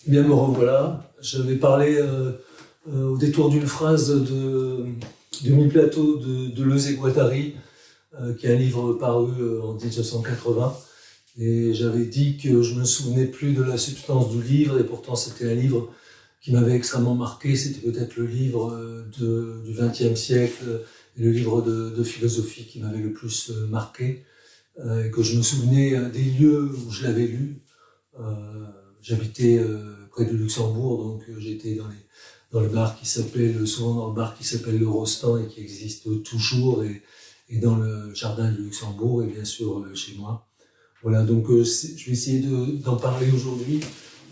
Eh bien, me revoilà. J'avais parlé au détour d'une phrase de Demi-Plateau de Deleuze et Guattari, qui est un livre paru en 1980. Et j'avais dit que je me souvenais plus de la substance du livre, et pourtant c'était un livre qui m'avait extrêmement marqué. C'était peut-être le livre du XXe siècle, et le livre de philosophie qui m'avait le plus marqué, et que je me souvenais des lieux où je l'avais lu. J'habitais près du Luxembourg, donc j'étais dans le bar qui s'appelle, souvent dans le bar qui s'appelle le Rostand et qui existe toujours, et dans le jardin du Luxembourg, et bien sûr chez moi. Voilà, donc je vais essayer d'en parler aujourd'hui,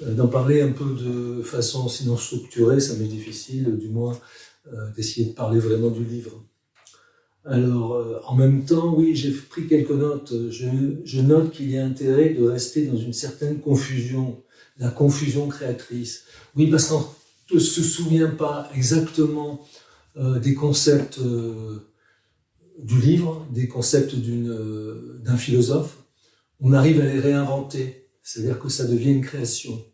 d'en parler un peu de façon sinon structurée, ça m'est difficile, du moins d'essayer de parler vraiment du livre. Alors, en même temps, oui, j'ai pris quelques notes. Je note qu'il y a intérêt de rester dans une certaine confusion, la confusion créatrice. Oui, parce qu'on ne se souvient pas exactement des concepts du livre, des concepts d'un philosophe. On arrive à les réinventer, c'est-à-dire que ça devient une création.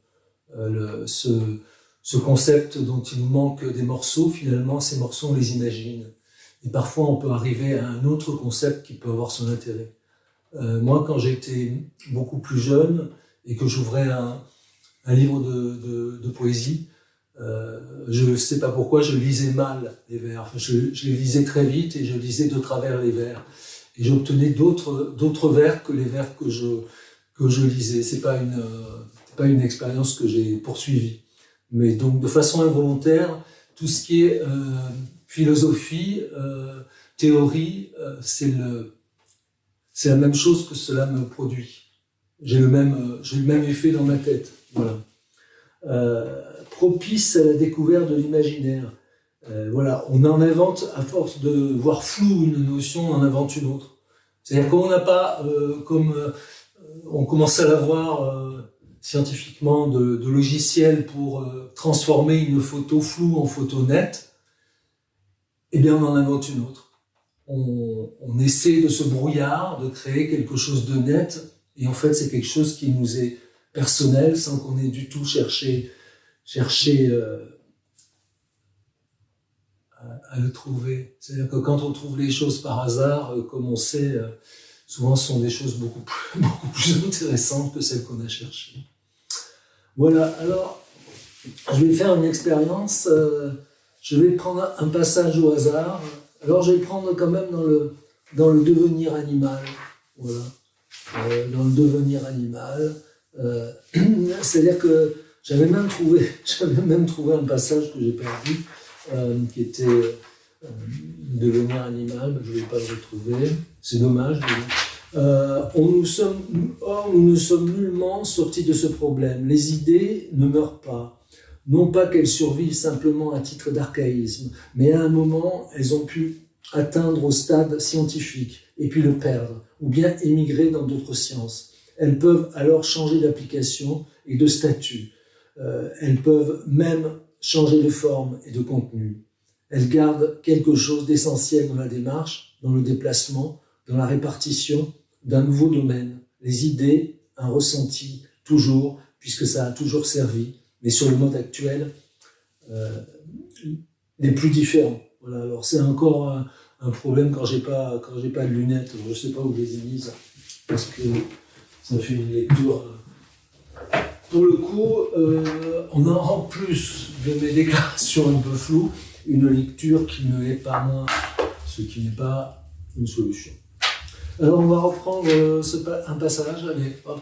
Ce concept dont il nous manque des morceaux, finalement, ces morceaux, on les imagine. Et parfois, on peut arriver à un autre concept qui peut avoir son intérêt. Moi, quand j'étais beaucoup plus jeune et que j'ouvrais un livre de poésie, je ne sais pas pourquoi, je lisais mal les vers. Enfin, je les lisais très vite et je lisais de travers les vers. Et j'obtenais d'autres vers que les vers que je lisais. C'est pas une expérience que j'ai poursuivie. Mais donc, de façon involontaire, tout ce qui est philosophie, théorie, c'est la même chose que cela me produit. J'ai le même effet dans ma tête. Voilà. Propice à la découverte de l'imaginaire. Voilà, on en invente, à force de voir flou une notion, on en invente une autre. C'est-à-dire qu'on n'a pas, on commence à l'avoir scientifiquement, de logiciels pour transformer une photo floue en photo nette, eh bien on en invente une autre. On essaie de ce brouillard, de créer quelque chose de net, et en fait c'est quelque chose qui nous est personnel, sans qu'on ait du tout cherché à le trouver. C'est-à-dire que quand on trouve les choses par hasard, comme on sait, souvent ce sont des choses beaucoup plus intéressantes que celles qu'on a cherchées. Voilà, alors je vais faire une expérience. Je vais prendre un passage au hasard. Alors je vais le prendre quand même dans le devenir animal. Voilà. Dans le devenir animal. C'est-à-dire que j'avais même trouvé un passage que j'ai perdu, qui était devenir animal, mais je ne vais pas le retrouver. C'est dommage. Nous ne sommes nullement sortis de ce problème. Les idées ne meurent pas. Non pas qu'elles survivent simplement à titre d'archaïsme, mais à un moment, elles ont pu atteindre au stade scientifique et puis le perdre, ou bien émigrer dans d'autres sciences. Elles peuvent alors changer d'application et de statut. Elles peuvent même changer de forme et de contenu. Elles gardent quelque chose d'essentiel dans la démarche, dans le déplacement, dans la répartition d'un nouveau domaine. Les idées, un ressenti, toujours, puisque ça a toujours servi, mais sur le mode actuel, les plus différents. Voilà, alors c'est encore un problème quand j'ai pas de lunettes, je ne sais pas où je les ai mises, parce que ça fait une lecture. Pour le coup, on a en plus de mes déclarations un peu floues, une lecture qui ne l'est pas moins, ce qui n'est pas une solution. Alors on va reprendre un passage, allez, hop.